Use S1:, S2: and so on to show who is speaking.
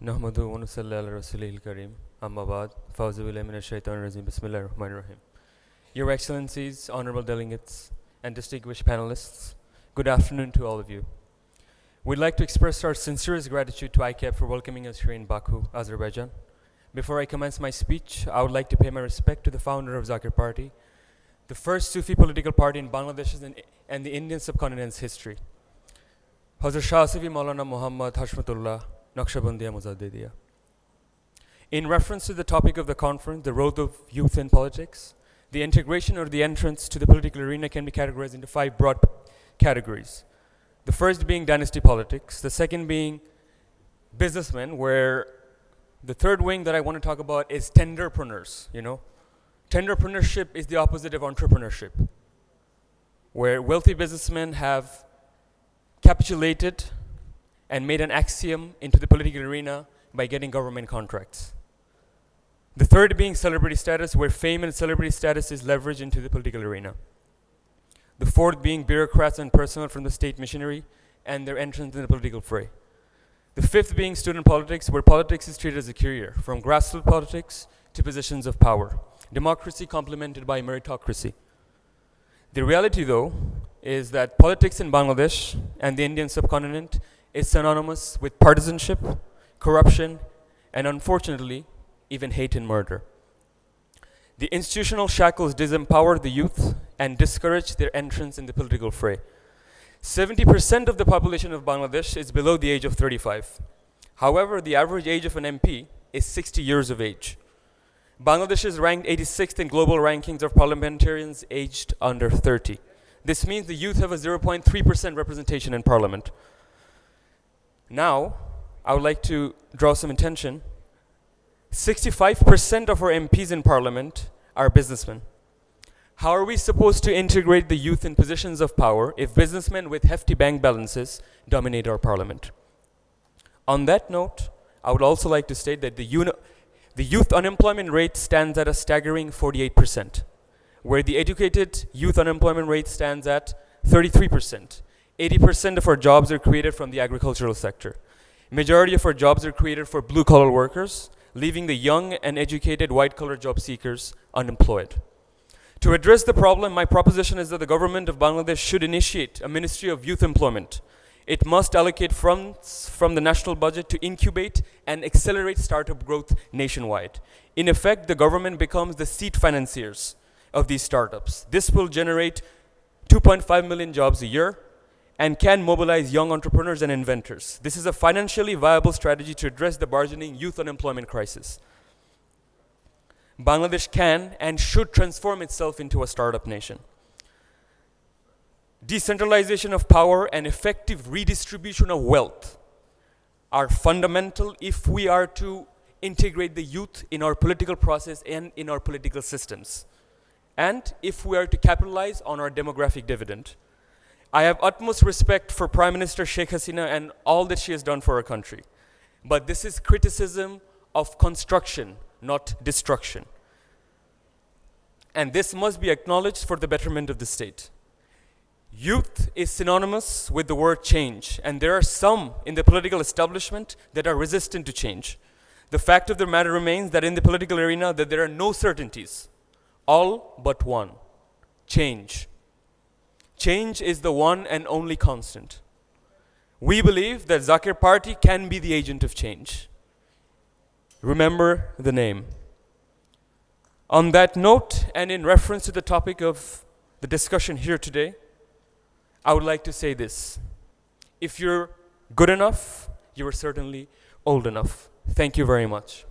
S1: نحمده ونصلي على رسوله الكريم أما بعد فأعوذ بالله من الشيطان الرجيم بسم الله الرحمن الرحيم. Your Excellencies, honorable delegates, and distinguished panelists, good afternoon to all of you. We'd like to express our sincerest gratitude to ICAP for welcoming us here in Baku, Azerbaijan. Before I commence my speech, I would like to pay my respect to the founder of Zaker Party, the first Sufi political party in Bangladesh and the Indian subcontinent's history. Hazrat Shah Sufi Maulana Muhammad Hashmatullah Naqshbandiya Muzaddidiya. In reference to the topic of the conference, the role of youth in politics, the integration or the entrance to the political arena can be categorized into 5 broad categories. The first being dynasty politics, the second being businessmen, where the third wing that I want to talk about is tenderpreneurs, Tenderpreneurship is the opposite of entrepreneurship, where wealthy businessmen have capitulated and made an axiom into the political arena by getting government contracts. The third being celebrity status, where fame and celebrity status is leveraged into the political arena. The fourth being bureaucrats and personnel from the state machinery and their entrance in the political fray. The fifth being student politics, where politics is treated as a career, from grassroots politics to positions of power. Democracy complemented by meritocracy. The reality, though, is that politics in Bangladesh and the Indian subcontinent is synonymous with partisanship, corruption, and unfortunately, even hate and murder. The institutional shackles disempower the youth and discourage their entrance in the political fray. 70% of the population of Bangladesh is below the age of 35. However, the average age of an MP is 60 years of age. Bangladesh is ranked 86th in global rankings of parliamentarians aged under 30. This means the youth have a 0.3% representation in parliament. Now, I would like to draw some attention. 65% of our MPs in parliament are businessmen. How are we supposed to integrate the youth in positions of power if businessmen with hefty bank balances dominate our parliament? On that note, I would also like to state that the youth unemployment rate stands at a staggering 48%, where the educated youth unemployment rate stands at 33%. 80% of our jobs are created from the agricultural sector. Majority of our jobs are created for blue-collar workers, leaving the young and educated white-collar job seekers unemployed. To address the problem, my proposition is that the government of Bangladesh should initiate a Ministry of Youth Employment. It must allocate funds from the national budget to incubate and accelerate startup growth nationwide. In effect, the government becomes the seed financiers of these startups. This will generate 2.5 million jobs a year and can mobilize young entrepreneurs and inventors. This is a financially viable strategy to address the burgeoning youth unemployment crisis. Bangladesh can and should transform itself into a startup nation. Decentralization of power and effective redistribution of wealth are fundamental if we are to integrate the youth in our political process and in our political systems, and if we are to capitalize on our demographic dividend. I have utmost respect for Prime Minister Sheikh Hasina and all that she has done for our country. But this is criticism of construction, not destruction. And this must be acknowledged for the betterment of the state. Youth is synonymous with the word change, and there are some in the political establishment that are resistant to change. The fact of the matter remains that in the political arena that there are no certainties, all but one: change. Change is the one and only constant. We believe that Zaker Party can be the agent of change. Remember the name. On that note, and in reference to the topic of the discussion here today, I would like to say this: if you're good enough, you are certainly old enough. Thank you very much.